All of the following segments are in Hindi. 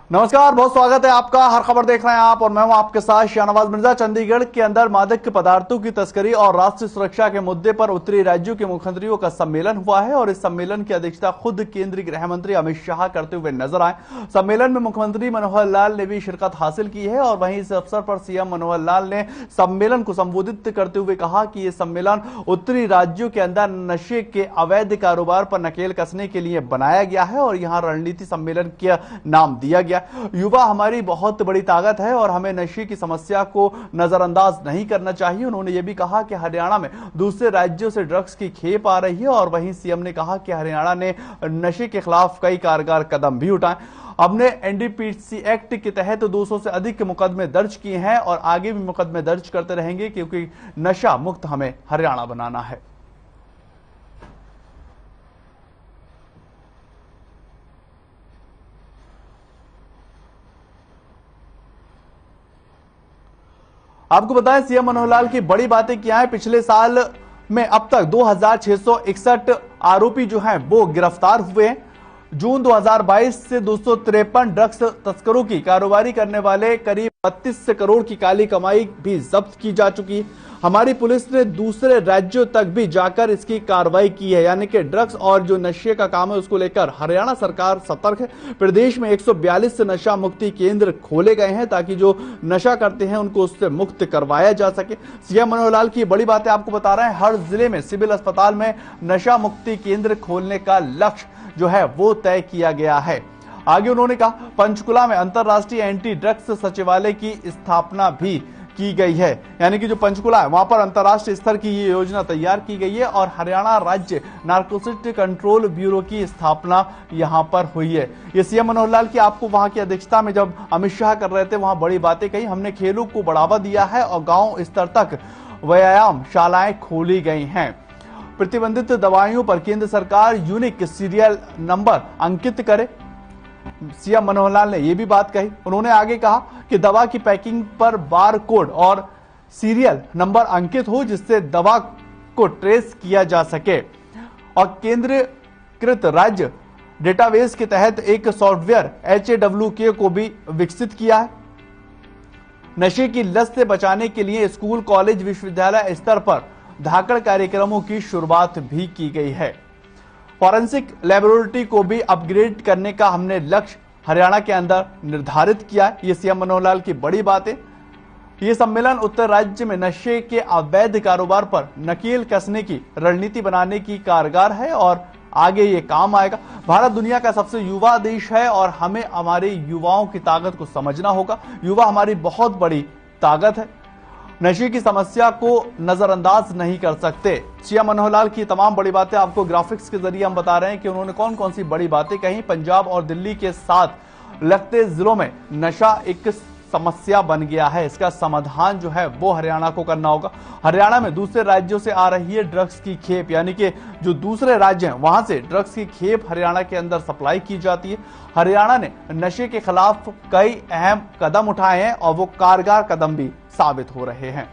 नमस्कार, बहुत स्वागत है आपका। हर खबर देख रहे हैं आप और मैं हूं आपके साथ शाहनवाज मिर्जा। चंडीगढ़ के अंदर मादक पदार्थों की तस्करी और राष्ट्रीय सुरक्षा के मुद्दे पर उत्तरी राज्यों के मुख्यमंत्रियों का सम्मेलन हुआ है और इस सम्मेलन की अध्यक्षता खुद केंद्रीय गृह मंत्री अमित शाह करते हुए नजर आए। सम्मेलन में मुख्यमंत्री मनोहर लाल ने भी शिरकत हासिल की है और वहीं इस अवसर पर सीएम मनोहर लाल ने सम्मेलन को संबोधित करते हुए कहा कि यह सम्मेलन उत्तरी राज्यों के अंदर नशे के अवैध कारोबार पर नकेल कसने के लिए बनाया गया है और यहां रणनीति सम्मेलन का नाम दिया गया। युवा हमारी बहुत बड़ी ताकत है और हमें नशे की समस्या को नजरअंदाज नहीं करना चाहिए। उन्होंने यह भी कहा कि हरियाणा में दूसरे राज्यों से ड्रग्स की खेप आ रही है और वहीं सीएम ने कहा कि हरियाणा ने नशे के खिलाफ कई कारगर कदम भी उठाए। हमने एनडीपीसी एक्ट के तहत 200 से अधिक मुकदमे दर्ज किए हैं और आगे भी मुकदमे दर्ज करते रहेंगे क्योंकि नशा मुक्त हमें हरियाणा बनाना है। आपको बताएं, सीएम मनोहर लाल की बड़ी बातें क्या है। पिछले साल में अब तक 2661 आरोपी जो हैं वो गिरफ्तार हुए हैं। जून 2022 से 253 ड्रग्स तस्करों की कारोबारी करने वाले करीब 32 करोड़ की काली कमाई भी जब्त की जा चुकी है। हमारी पुलिस ने दूसरे राज्यों तक भी जाकर इसकी कार्रवाई की है, यानी कि ड्रग्स और जो नशे का काम है उसको लेकर हरियाणा सरकार सतर्क है। प्रदेश में 142 नशा मुक्ति केंद्र खोले गए हैं ताकि जो नशा करते हैं उनको उससे मुक्त करवाया जा सके। सीएम मनोहर लाल की बड़ी बातें आपको बता रहे हैं। हर जिले में सिविल अस्पताल में नशा मुक्ति केंद्र खोलने का लक्ष्य जो है वो तय किया गया है। आगे उन्होंने कहा, पंचकुला में अंतरराष्ट्रीय एंटी ड्रग्स सचिवालय की स्थापना भी की गई है, यानी कि जो पंचकुला है वहां पर अंतरराष्ट्रीय स्तर की ये योजना तैयार की गई है और हरियाणा राज्य नारकोटिक्स कंट्रोल ब्यूरो की स्थापना यहां पर हुई है। ये सीएम मनोहर लाल की आपको वहां की अध्यक्षता में जब अमित शाह कर रहे थे वहां बड़ी बातें कही। हमने खेलों को बढ़ावा दिया है और गांव स्तर तक व्यायाम शालाएं खोली गई हैं। प्रतिबंधित दवाइयों पर केंद्र सरकार यूनिक सीरियल नंबर अंकित करे, सीएम मनोहर लाल ने यह भी बात कही। उन्होंने आगे कहा कि दवा की पैकिंग पर बार कोड और सीरियल नंबर अंकित हो जिससे दवा को ट्रेस किया जा सके और केंद्रीकृत राज्य डेटाबेस के तहत एक सॉफ्टवेयर HAWK को भी विकसित किया है। नशे की लत से बचाने के लिए स्कूल, कॉलेज, विश्वविद्यालय स्तर पर धाकड़ कार्यक्रमों की शुरुआत भी की गई है। फॉरेंसिक लेबोरेटरी को भी अपग्रेड करने का हमने लक्ष्य हरियाणा के अंदर निर्धारित किया है। ये सीएम मनोहर लाल की बड़ी बात है। ये सम्मेलन उत्तर राज्य में नशे के अवैध कारोबार पर नकेल कसने की रणनीति बनाने की कारगर है और आगे ये काम आएगा। भारत दुनिया का सबसे युवा देश है और हमें हमारे युवाओं की ताकत को समझना होगा। युवा हमारी बहुत बड़ी ताकत है। नशे की समस्या को नजरअंदाज नहीं कर सकते। सीएम मनोहर लाल की तमाम बड़ी बातें आपको ग्राफिक्स के जरिए हम बता रहे हैं कि उन्होंने कौन कौन सी बड़ी बातें कही। पंजाब और दिल्ली के साथ लगते जिलों में नशा एक समस्या बन गया है, इसका समाधान जो है वो हरियाणा को करना होगा। हरियाणा में दूसरे राज्यों से आ रही है ड्रग्स की खेप, यानी कि जो दूसरे राज्य हैं वहां से ड्रग्स की खेप हरियाणा के अंदर सप्लाई की जाती है। हरियाणा ने नशे के खिलाफ कई अहम कदम उठाए हैं और वो कारगर कदम भी साबित हो रहे हैं।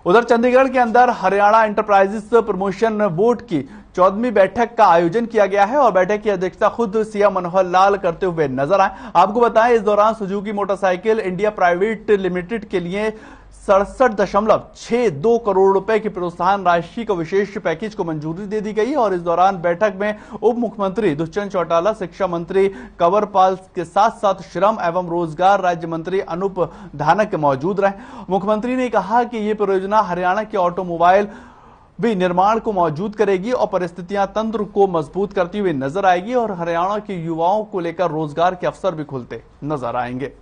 उधर चंडीगढ़ के अंदर हरियाणा एंटरप्राइजेस प्रमोशन बोर्ड की 14वीं बैठक का आयोजन किया गया है और बैठक की अध्यक्षता खुद सीएम मनोहर लाल करते हुए नजर आए। आपको बताएं, इस दौरान Suzuki motorcycle India private limited के लिए 67.62 करोड़ रुपए की प्रोत्साहन राशि को विशेष पैकेज को मंजूरी दे दी गई और इस दौरान बैठक में उप मुख्यमंत्री दुष्यंत चौटाला, शिक्षा मंत्री कंवर पाल के साथ साथ श्रम एवं रोजगार राज्य मंत्री अनूप धानक मौजूद रहे। मुख्यमंत्री ने कहा कि यह परियोजना हरियाणा के ऑटोमोबाइल भी निर्माण को मौजूद करेगी और परिस्थितियां तंत्र को मजबूत करती हुई नजर आएगी और हरियाणा के युवाओं को लेकर रोजगार के अवसर भी खुलते नजर आएंगे।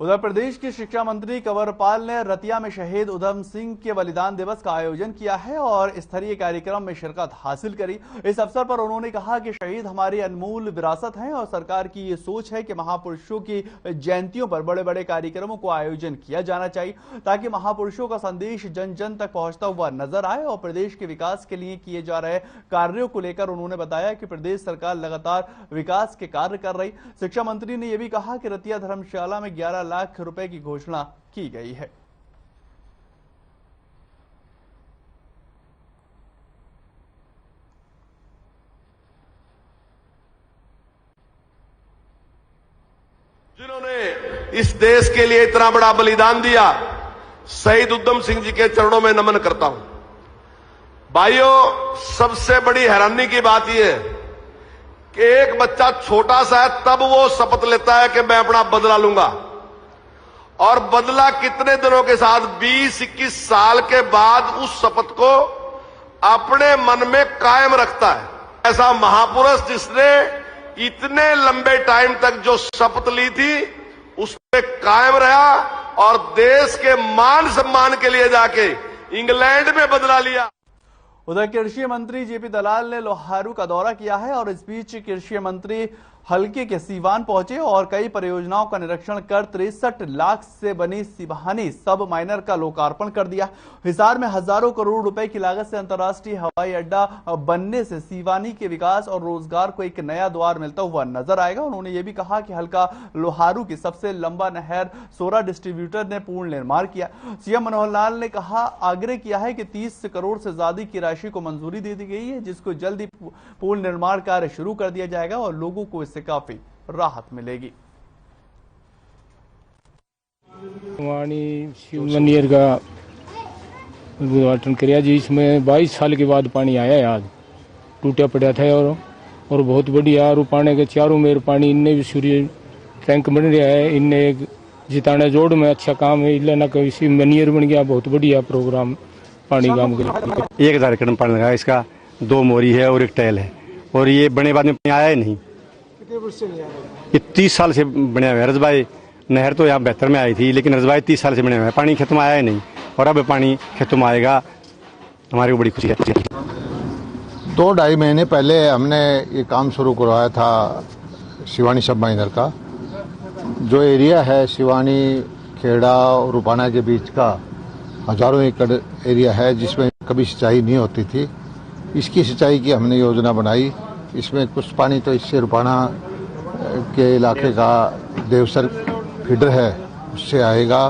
उधर प्रदेश के शिक्षा मंत्री कंवरपाल ने रतिया में शहीद उधम सिंह के बलिदान दिवस का आयोजन किया है और स्तरीय कार्यक्रम में शिरकत हासिल करी। इस अवसर पर उन्होंने कहा कि शहीद हमारी अनमोल विरासत हैं और सरकार की ये सोच है कि महापुरुषों की जयंतियों पर बड़े बड़े कार्यक्रमों को आयोजन किया जाना चाहिए ताकि महापुरुषों का संदेश जन जन तक पहुंचता हुआ नजर आए। और प्रदेश के विकास के लिए किए जा रहे कार्यों को लेकर उन्होंने बताया कि प्रदेश सरकार लगातार विकास के कार्य कर रही। शिक्षा मंत्री ने यह भी कहा कि रतिया धर्मशाला में 11 लाख रुपए की घोषणा की गई है। जिन्होंने इस देश के लिए इतना बड़ा बलिदान दिया, शहीद उधम सिंह जी के चरणों में नमन करता हूं। भाइयों, सबसे बड़ी हैरानी की बात यह है कि एक बच्चा छोटा सा है तब वो शपथ लेता है कि मैं अपना बदला लूंगा, और बदला कितने दिनों के साथ 20-21 साल के बाद उस शपथ को अपने मन में कायम रखता है। ऐसा महापुरुष जिसने इतने लंबे टाइम तक जो शपथ ली थी उस पे कायम रहा और देश के मान सम्मान के लिए जाके इंग्लैंड में बदला लिया। उधर कृषि मंत्री जेपी दलाल ने लोहारू का दौरा किया है और इस बीच कृषि मंत्री हल्के के सीवान पहुंचे और कई परियोजनाओं का निरीक्षण कर 63 लाख से बनी सिवानी सब माइनर का लोकार्पण कर दिया। हिसार में हजारों करोड़ रुपए की लागत से अंतर्राष्ट्रीय हवाई अड्डा बनने से सिवानी के विकास और रोजगार को एक नया द्वार मिलता हुआ नजर आएगा। उन्होंने ये भी कहा कि हल्का लोहारू की सबसे लंबा नहर सोरा डिस्ट्रीब्यूटर ने पूर्ण निर्माण किया। सीएम मनोहर लाल ने कहा आग्रह किया है कि 30 करोड़ से ज्यादा की राशि को मंजूरी दे दी गई है, जिसको जल्द ही पूर्ण निर्माण कार्य शुरू कर दिया जाएगा और लोगों को इससे काफी राहत मिलेगी। शिव मंदिर का उद्घाटन किया जी, इसमें 22 साल के बाद पानी आया है। आज टूटा पड़ा था और बहुत बढ़िया, और पानी के चारों मेर पानी इनने भी सूर्य टैंक बन रहा है, इनने जिताने जोड़ में अच्छा काम है। इला ना कोई शिव मंदिर बन गया, बहुत बढ़िया प्रोग्राम पानी काम के लिए। 1000 कदम पानी लगा, इसका 2 मोरी है और 1 टैल है, और ये बने बाद में पानी आया ही नहीं। ये 30 साल से बने हुए। रजबाई नहर तो यहाँ 72 में आई थी, लेकिन रजबाई 30 साल से बने हुए हैं, पानी खेतों में आया ही नहीं, और अब पानी खेतों में आएगा, हमारी को बड़ी खुशी है। 2-2.5 महीने पहले हमने ये काम शुरू करवाया था शिवानी सब माइनर का। जो एरिया है शिवानी खेड़ा और रूपाना के बीच का हजारों एकड़ एरिया है, जिसमें कभी सिंचाई नहीं होती थी। इसकी सिंचाई की हमने योजना बनाई। इसमें कुछ पानी तो इससे रूपाना के इलाके का देवसर फीडर है उससे आएगा,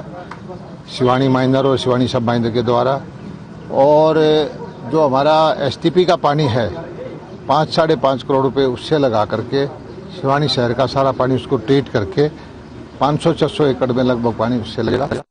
शिवानी माइनर और शिवानी सब माइनर के द्वारा। और जो हमारा एसटीपी का पानी है 5-5.5 करोड़ रुपए उससे लगा करके शिवानी शहर का सारा पानी उसको ट्रीट करके 500-600 एकड़ में लगभग पानी उससे लगेगा।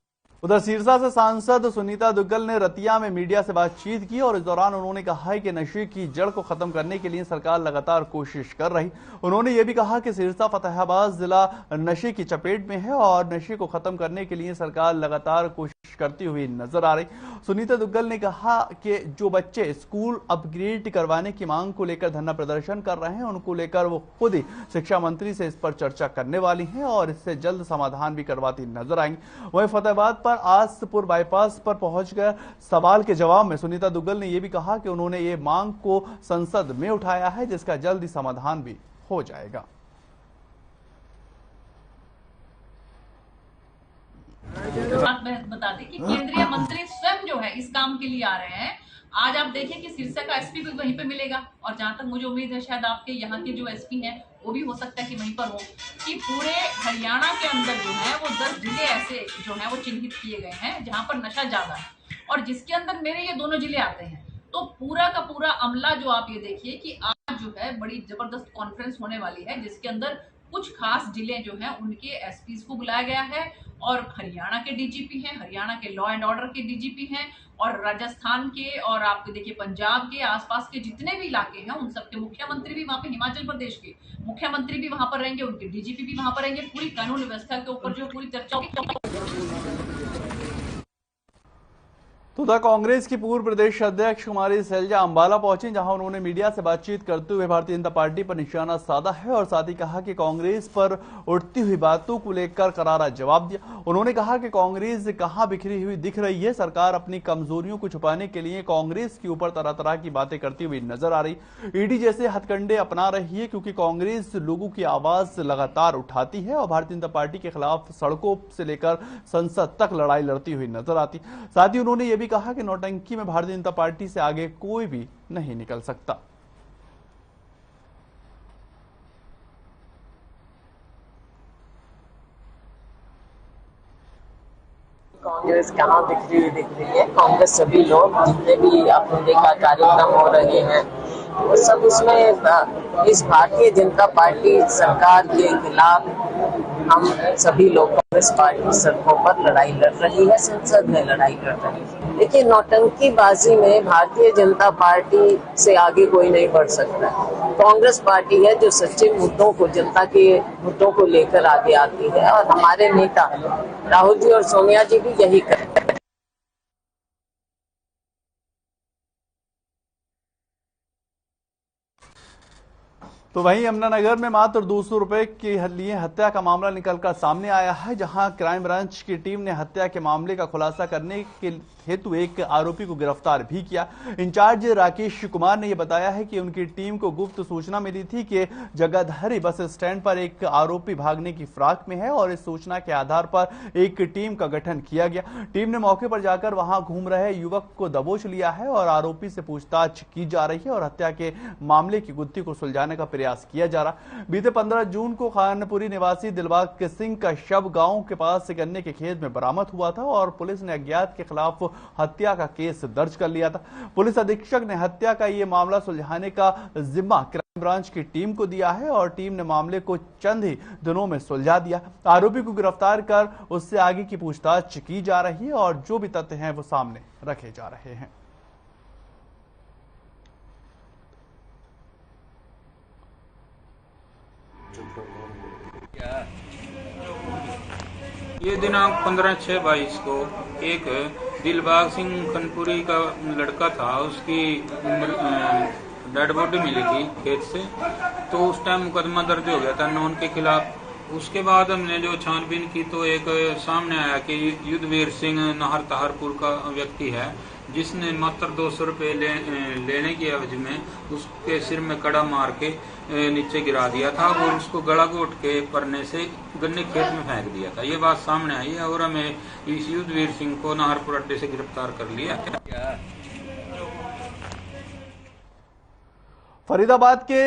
उधर सिरसा से सांसद सुनीता दुग्गल ने रतिया में मीडिया से बातचीत की और इस दौरान उन्होंने कहा है कि नशे की जड़ को खत्म करने के लिए सरकार लगातार कोशिश कर रही। उन्होंने ये भी कहा कि सिरसा फतेहाबाद जिला नशे की चपेट में है और नशे को खत्म करने के लिए सरकार लगातार कोशिश करती हुई नजर आ रही। सुनीता दुग्गल ने कहा कि जो बच्चे स्कूल अपग्रेड करवाने की मांग को लेकर धरना प्रदर्शन कर रहे हैं, उनको लेकर वो खुद ही शिक्षा मंत्री से इस पर चर्चा करने वाली हैं और इससे जल्द समाधान भी करवाती नजर आएंगी। वहीं फतेहाबाद आसपुर बाईपास पर पहुंचकर सवाल के जवाब में सुनीता दुग्गल ने यह भी कहा कि उन्होंने ये मांग को संसद में उठाया है, जिसका जल्द ही समाधान भी हो जाएगा। बता दें कि केंद्रीय मंत्री स्वयं जो है इस काम के लिए आ रहे हैं। आज आप देखिए कि सिरसा का एसपी भी वहीं पे मिलेगा और जहां तक मुझे उम्मीद है शायद आपके यहाँ के जो एसपी हैं वो भी हो सकता है कि वहीं पर हो, कि पूरे हरियाणा के अंदर जो है वो 10 जिले ऐसे जो है वो चिन्हित किए गए हैं जहां पर नशा ज्यादा है और जिसके अंदर मेरे ये दोनों जिले आते हैं। तो पूरा का पूरा अमला जो आप ये देखिए कि आज जो है बड़ी जबरदस्त कॉन्फ्रेंस होने वाली है, जिसके अंदर कुछ खास जिले जो हैं उनके एसपीज को बुलाया गया है और हरियाणा के डीजीपी हैं, हरियाणा के लॉ एंड ऑर्डर के डीजीपी हैं और राजस्थान के और आपके देखिए पंजाब के आसपास के जितने भी इलाके हैं उन सबके मुख्यमंत्री भी वहां पे, हिमाचल प्रदेश के मुख्यमंत्री भी वहां पर रहेंगे, उनके डीजीपी भी वहां पर रहेंगे। पूरी कानून व्यवस्था के ऊपर जो पूरी चर्चा होगी। तो कांग्रेस की पूर्व प्रदेश अध्यक्ष कुमारी सैलजा अंबाला पहुंची, जहां उन्होंने मीडिया से बातचीत करते हुए भारतीय जनता पार्टी पर निशाना साधा है और साथ ही कहा कि कांग्रेस पर उठती हुई बातों को लेकर करारा जवाब दिया। उन्होंने कहा कि कांग्रेस कहां बिखरी हुई दिख रही है, सरकार अपनी कमजोरियों को छुपाने के लिए कांग्रेस के ऊपर तरह तरह की बातें करती हुई नजर आ रही। ईडी जैसे हथकंडे अपना रही है, क्योंकि कांग्रेस लोगों की आवाज लगातार उठाती है और भारतीय जनता पार्टी के खिलाफ सड़कों से लेकर संसद तक लड़ाई लड़ती हुई नजर आती। साथ ही उन्होंने ये भी कहा कि नौटंकी में भारतीय जनता पार्टी से आगे कोई भी नहीं निकल सकता। कांग्रेस कहाँ बिखरी हुई दिख रही है। कांग्रेस सभी लोग जितने भी आपने देखा कार्यक्रम हो रहे हैं वो सब उसमें इस भारतीय जनता पार्टी सरकार के खिलाफ हम सभी लोग कांग्रेस पार्टी सड़कों पर लड़ाई लड़ रही है, संसद में लड़ाई लड़ रही है। लेकिन नौटंकीबाजी में भारतीय जनता पार्टी से आगे कोई नहीं बढ़ सकता। कांग्रेस पार्टी है जो सच्चे मुद्दों को, जनता के मुद्दों को लेकर आगे आती है और हमारे नेता राहुल जी और सोनिया जी भी यही करते हैं। तो वहीं यमुनानगर में मात्र 200 रुपए के लिए हत्या का मामला निकलकर सामने आया है, जहां क्राइम ब्रांच की टीम ने हत्या के मामले का खुलासा करने के हेतु एक आरोपी को गिरफ्तार भी किया। इंचार्ज राकेश कुमार ने यह बताया है कि उनकी टीम को गुप्त सूचना मिली थी कि जगाधरी बस स्टैंड पर एक आरोपी भागने की फिराक में है और इस सूचना के आधार पर एक टीम का गठन किया गया। टीम ने मौके पर जाकर वहां घूम रहे युवक को दबोच लिया है और आरोपी से पूछताछ की जा रही है और हत्या के मामले की गुत्थी को सुलझाने का प्रयास किया जा रहा। बीते 15 जून को खानपुरी निवासी दिलबाग सिंह का शव गांव के पास गन्ने के खेत में बरामद हुआ था और पुलिस ने अज्ञात के खिलाफ हत्या का केस दर्ज कर लिया था। पुलिस अधीक्षक ने हत्या का ये मामला सुलझाने का जिम्मा क्राइम ब्रांच की टीम को दिया है और टीम ने मामले को चंद ही दिनों में सुलझा दिया। आरोपी को गिरफ्तार कर उससे आगे की पूछताछ की जा रही है और जो भी तथ्य हैं वो सामने रखे जा रहे हैं। ये दिनांक 15/6/22 को एक दिलबाग सिंह खनपुरी का लड़का था, उसकी डेड बॉडी मिली थी खेत से, तो उस टाइम मुकदमा दर्ज हो गया था नॉन के खिलाफ। उसके बाद हमने जो छानबीन की तो एक सामने आया कि युद्धवीर सिंह नाहर तहारपुर का व्यक्ति है, जिसने मात्र 200 रुपये लेने की एवज में उसके सिर में कड़ा मार के नीचे गिरा दिया था और उसको गला घोट के परने से गन्ने खेत में फेंक दिया था। ये बात सामने आई है और हमें इस युद्धवीर सिंह को नाहरपुर अड्डे से गिरफ्तार कर लिया। फरीदाबाद के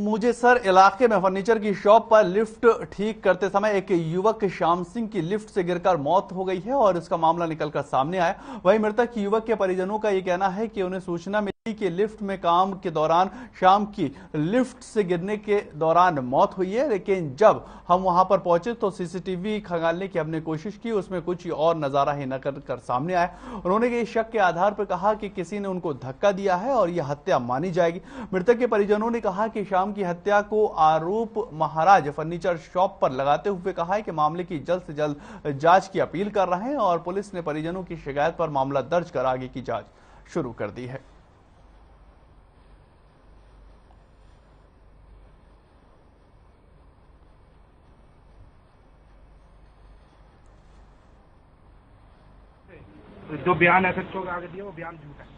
मुजेसर इलाके में फर्नीचर की शॉप पर लिफ्ट ठीक करते समय एक युवक श्याम सिंह की लिफ्ट से गिरकर मौत हो गई है और इसका मामला निकलकर सामने आया। वहीं मृतक युवक के परिजनों का यह कहना है कि उन्हें सूचना मिली कि लिफ्ट में काम के दौरान श्याम की लिफ्ट से गिरने के दौरान मौत हुई है, लेकिन जब हम वहां पर पहुंचे तो सीसीटीवी खंगालने की हमने कोशिश की, उसमें कुछ और नजारा ही नकल कर सामने आया। उन्होंने इस शक के आधार पर कहा कि किसी ने उनको धक्का दिया है और यह हत्या मानी जाएगी। मृतक के परिजनों ने कहा कि श्याम की हत्या को आरोप महाराज फर्नीचर शॉप पर लगाते हुए कहा है कि मामले की जल्द से जल्द जांच की अपील कर रहे हैं और पुलिस ने परिजनों की शिकायत पर मामला दर्ज कर आगे की जांच शुरू कर दी है। जो बयान एसएचओ का आगे दिया वो बयान झूठा है।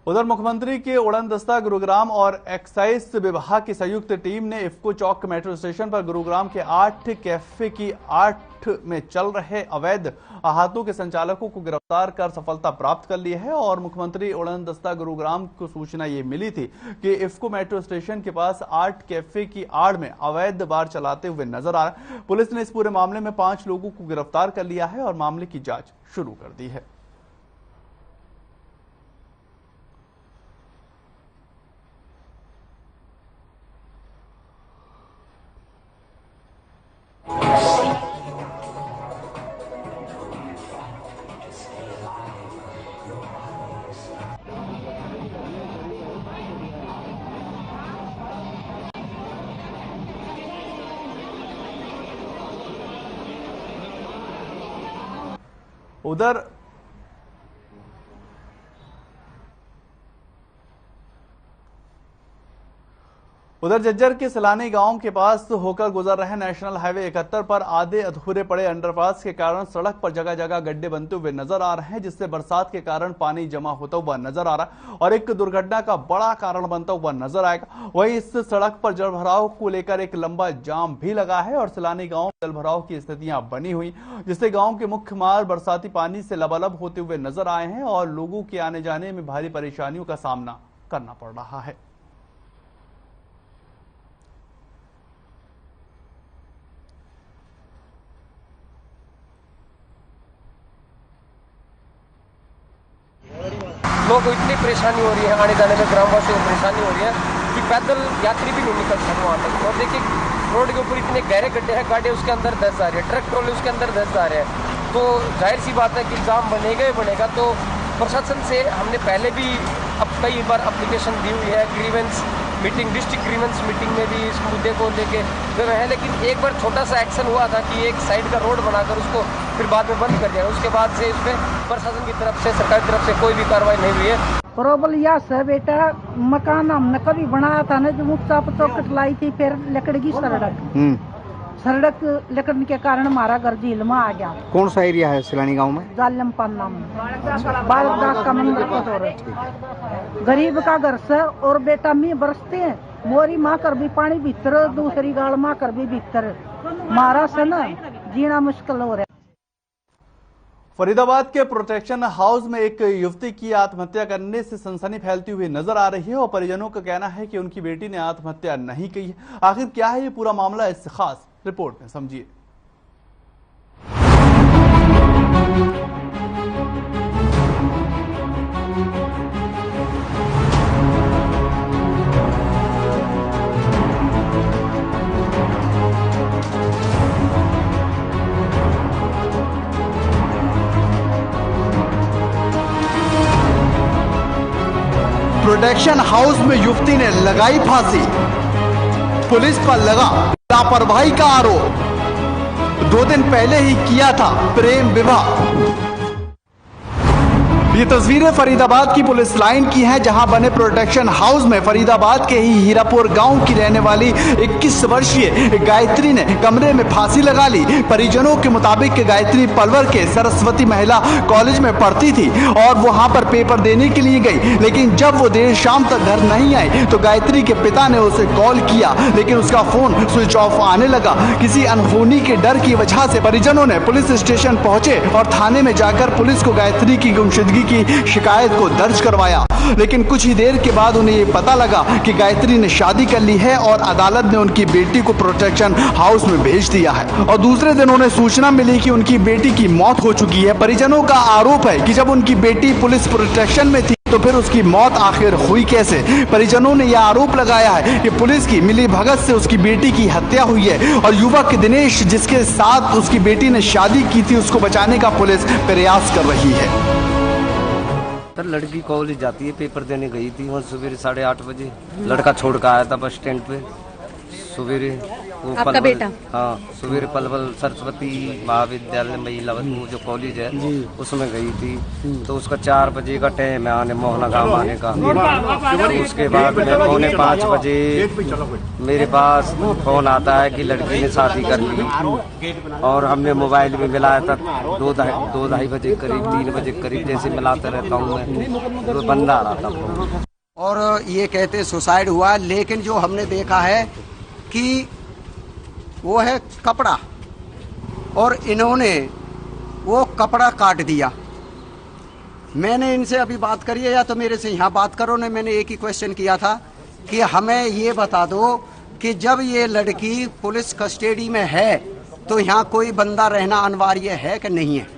उधर मुख्यमंत्री के उड़न दस्ता गुरुग्राम और एक्साइज विभाग की संयुक्त टीम ने इफ्को चौक मेट्रो स्टेशन पर गुरुग्राम के 8 कैफे की 8 में चल रहे अवैध अहातों के संचालकों को गिरफ्तार कर सफलता प्राप्त कर ली है और मुख्यमंत्री उड़न दस्ता गुरुग्राम को सूचना ये मिली थी कि इफ्को मेट्रो स्टेशन के पास 8 कैफे की आड़ में अवैध बार चलाते हुए नजर आ रहा है। पुलिस ने इस पूरे मामले में 5 लोगों को गिरफ्तार कर लिया है और मामले की जांच शुरू कर दी है। उधर झज्जर के सलानी गांव के पास होकर गुजर रहे नेशनल हाईवे 71 पर आधे अधूरे पड़े अंडरपास के कारण सड़क पर जगह जगह गड्ढे बनते हुए नजर आ रहे हैं, जिससे बरसात के कारण पानी जमा होता हुआ नजर आ रहा है और एक दुर्घटना का बड़ा कारण बनता हुआ नजर आएगा। वहीं इस सड़क पर जलभराव को लेकर एक लंबा जाम भी लगा है और सलानी गांव में जलभराव की स्थितियां बनी हुई, जिससे गांव के मुख्य मार्ग बरसाती पानी से लबालब होते हुए नजर आए हैं और लोगों के आने जाने में भारी परेशानियों का सामना करना पड़ रहा है। लोगों को इतनी परेशानी हो रही है, आने जाने में ग्रामवासियों को परेशानी हो रही है कि पैदल यात्री भी नहीं निकल सकते वहाँ तक। और देखिए रोड के ऊपर इतने गहरे गड्ढे हैं, गाड़ी उसके अंदर धंस जा रही है, ट्रक ट्रॉली उसके अंदर धंस जा रहे हैं। तो जाहिर सी बात है कि जाम बनेगा ही बनेगा। तो प्रशासन से हमने पहले भी अब कई बार एप्लीकेशन दी हुई है, grievance meeting, district grievance meeting में भी इस मुद्दे को लेके गए हैं, लेकिन एक बार छोटा सा एक्शन हुआ था कि एक साइड का रोड बनाकर उसको फिर बाद में बंद कर दिया। उसके बाद से इस पर प्रशासन की तरफ से, सरकार की तरफ से कोई भी कार्रवाई नहीं हुई है। प्रॉब्लम यह है बेटा, मकान हमने कभी बनाया था ना, जो मुक्ता चौकट लाई थी, फिर लकड़ी की सड़क लकड़ने के कारण हमारा घर झील में आ गया। कौन सा एरिया है सिलानी गांव में? जालम पान्ना में बालकदास का मंदिर को तोड़, गरीब का घर से। और बेटा मी बरसते हैं, मोरी माँ कर भी पानी भीतर, दूसरी गाड़ माँ कर भी भीतर, मारा से न जीना मुश्किल हो रहा है। फरीदाबाद के प्रोटेक्शन हाउस में एक युवती की आत्महत्या करने से सनसनी फैलती हुई नजर आ रही है और परिजनों का कहना है कि उनकी बेटी ने आत्महत्या नहीं की है। आखिर क्या है ये पूरा मामला, इस खास रिपोर्ट में समझिए। प्रोटेक्शन हाउस में युवती ने लगाई फांसी, पुलिस पर लगा लापरवाही का आरोप। 2 दिन पहले ही किया था प्रेम विवाह। ये तस्वीरें फरीदाबाद की पुलिस लाइन की हैं, जहां बने प्रोटेक्शन हाउस में फरीदाबाद के ही हीरापुर गांव की रहने वाली 21 वर्षीय गायत्री ने कमरे में फांसी लगा ली। परिजनों के मुताबिक गायत्री पलवल के सरस्वती महिला कॉलेज में पढ़ती थी और वहां पर पेपर देने के लिए गई, लेकिन जब वो देर शाम तक घर नहीं आई तो गायत्री के पिता ने उसे कॉल किया, लेकिन उसका फोन स्विच ऑफ आने लगा। किसी अनहोनी के डर की वजह से परिजनों ने पुलिस स्टेशन पहुंचे और थाने में जाकर पुलिस को गायत्री की गुमशुदगी की शिकायत को दर्ज करवाया, लेकिन कुछ ही देर के बाद उन्हें ये पता लगा कि गायत्री ने शादी कर ली है और अदालत ने उनकी बेटी को प्रोटेक्शन हाउस में भेज दिया है। और दूसरे दिन उन्हें सूचना मिली कि उनकी बेटी की मौत हो चुकी है। परिजनों का आरोप है कि जब उनकी बेटी पुलिस प्रोटेक्शन में थी तो फिर उसकी मौत आखिर हुई कैसे। परिजनों ने यह आरोप लगाया है कि पुलिस की मिलीभगत से उसकी बेटी की हत्या हुई है और युवक दिनेश, जिसके साथ उसकी बेटी ने शादी की थी, उसको बचाने का पुलिस प्रयास कर रही है। सर लड़की कॉलेज जाती है, पेपर देने गई थी और सवेरे 8:30 बजे लड़का छोड़ कर आया था बस स्टैंड पे। सवेरे वो आपका बेटा? हाँ, सवेरे पलवल सरस्वती महाविद्यालय महिला वो जो कॉलेज है उसमें गई थी। तो उसका 4 बजे का टाइम है आने मोहना गाँव आने का। उसके बाद में 4:45 बजे मेरे पास फोन आता है कि लड़की ने शादी कर ली और हमने मोबाइल में मिलाया था 2-2:30 बजे करीब 3 बजे करीब, जैसे मिलाते रहता हूँ मैं, तो बंद आ रहा था फोन। और ये कहते सुसाइड हुआ, लेकिन जो हमने देखा है कि वो है कपड़ा और इन्होंने वो कपड़ा काट दिया। मैंने इनसे अभी बात करी है या तो मेरे से यहाँ बात करो ने, मैंने एक ही क्वेश्चन किया था कि हमें ये बता दो कि जब ये लड़की पुलिस कस्टडी में है तो यहाँ कोई बंदा रहना अनिवार्य है कि नहीं है।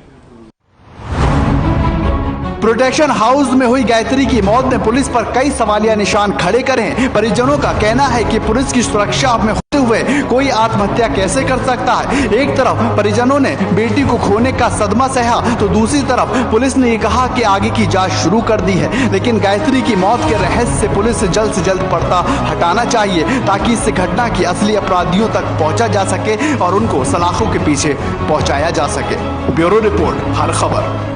प्रोटेक्शन हाउस में हुई गायत्री की मौत ने पुलिस पर कई सवालिया निशान खड़े करे हैं। परिजनों का कहना है कि पुलिस की सुरक्षा में होते हुए कोई आत्महत्या कैसे कर सकता है। एक तरफ परिजनों ने बेटी को खोने का सदमा सहा तो दूसरी तरफ पुलिस ने ये कहा कि आगे की जांच शुरू कर दी है। लेकिन गायत्री की मौत के रहस्य से पुलिस से जल्द पर्दा हटाना चाहिए ताकि इस घटना की असली अपराधियों तक पहुंचा जा सके और उनको सलाखों के पीछे पहुंचाया जा सके। ब्यूरो रिपोर्ट, हर खबर।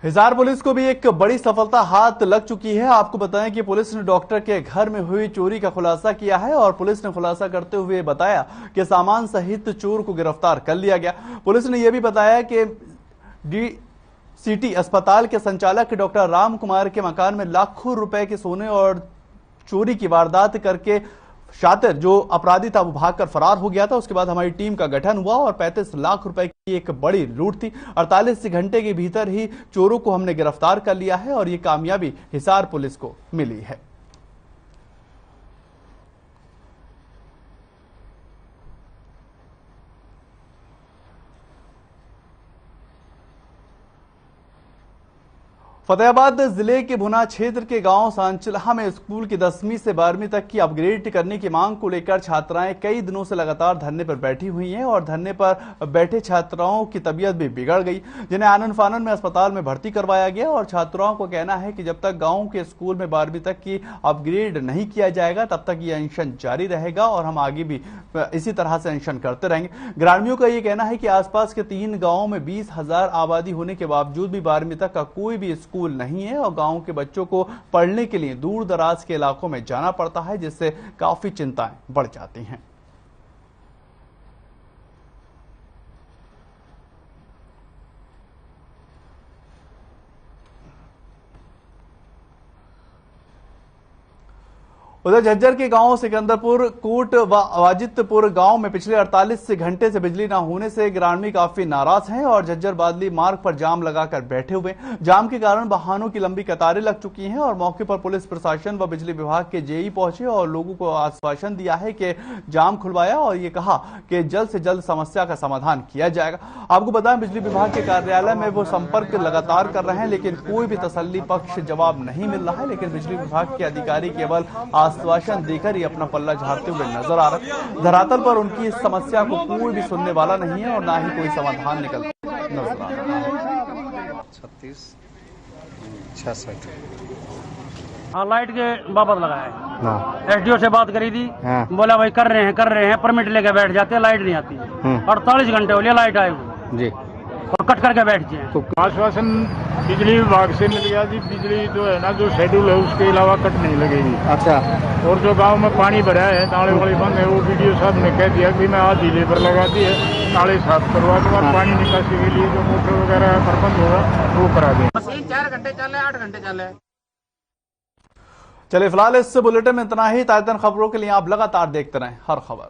हिसार पुलिस को भी एक बड़ी सफलता हाथ लग चुकी है। आपको बताएं कि पुलिस ने डॉक्टर के घर में हुई चोरी का खुलासा किया है और पुलिस ने खुलासा करते हुए बताया कि सामान सहित चोर को गिरफ्तार कर लिया गया। पुलिस ने यह भी बताया कि डीसीटी अस्पताल के संचालक डॉक्टर राम कुमार के मकान में लाखों रुपए के सोने और चोरी की वारदात करके शातिर जो अपराधी था वो भागकर फरार हो गया था। उसके बाद हमारी टीम का गठन हुआ और 35 लाख रुपए की एक बड़ी लूट थी। 48 घंटे के भीतर ही चोरों को हमने गिरफ्तार कर लिया है और ये कामयाबी हिसार पुलिस को मिली है। फतेहाबाद जिले के भुना क्षेत्र के गांव सांचलहा में स्कूल की 10वीं से 12वीं तक की अपग्रेड करने की मांग को लेकर छात्राएं कई दिनों से लगातार धरने पर बैठी हुई हैं और धरने पर बैठे छात्राओं की तबीयत भी बिगड़ गई, जिन्हें आनन फानन में अस्पताल में भर्ती करवाया गया। और छात्राओं को कहना है कि जब तक गांव के स्कूल में 12वीं तक की अपग्रेड नहीं किया जाएगा तब तक ये अनशन जारी रहेगा और हम आगे भी इसी तरह से अनशन करते रहेंगे। ग्रामीणों का ये कहना है कि आसपास के 3 गाँवों में 20,000 आबादी होने के बावजूद भी 12वीं तक का कोई भी स्कूल नहीं है और गांव के बच्चों को पढ़ने के लिए दूर दराज के इलाकों में जाना पड़ता है, जिससे काफी चिंताएं बढ़ जाती हैं। उधर झज्जर के गांव सिकंदरपुर कोट व वाजिदपुर गांव में पिछले 48 घंटे से बिजली न होने से ग्रामीण काफी नाराज हैं और झज्जर बादली मार्ग पर जाम लगाकर बैठे हुए। जाम के कारण वाहनों की लंबी कतारें लग चुकी हैं और मौके पर पुलिस प्रशासन व बिजली विभाग के जेई पहुंचे और लोगों को आश्वासन दिया है कि जाम खुलवाया और ये कहा कि जल्द से जल्द समस्या का समाधान किया जाएगा। आपको बताएं बिजली विभाग के कार्यालय में वो संपर्क लगातार कर रहे हैं लेकिन कोई भी तसल्ली पक्ष जवाब नहीं मिल रहा है। लेकिन बिजली विभाग के अधिकारी केवल आश्वासन देकर ही अपना पल्ला झाड़ते हुए नजर आ रहे हैं। धरातल पर उनकी इस समस्या को कोई भी सुनने वाला नहीं है और ना ही कोई समाधान निकलता नजर आ रहा है। 36 66 हाँ लाइट के बाबत लगा है। एसडीओ से बात करी थी, बोला भाई कर रहे हैं परमिट लेके बैठ जाते हैं, लाइट नहीं आती। 48 घंटे हो लिया लाइट आए हुए जी और कट करके बैठ जाए। तो आश्वासन बिजली विभाग से मिल गया जी, बिजली जो है ना जो शेड्यूल है उसके अलावा कट नहीं लगेगी। अच्छा। और जो गांव में पानी भरा है नाले वाले बंद है वो वीडियो साहब ने कह दिया कि मैं आधी लेबर लगा दी है, नाले साफ करवा दूंगा, पानी निकासी के लिए जो मोटर वगैरह प्रबंध होगा वो करा देंगे। 4 घंटे चले 8 घंटे चले। चलिए फिलहाल इस बुलेटिन में इतना ही। ताज़ा खबरों के लिए आप लगातार देखते रहें हर खबर।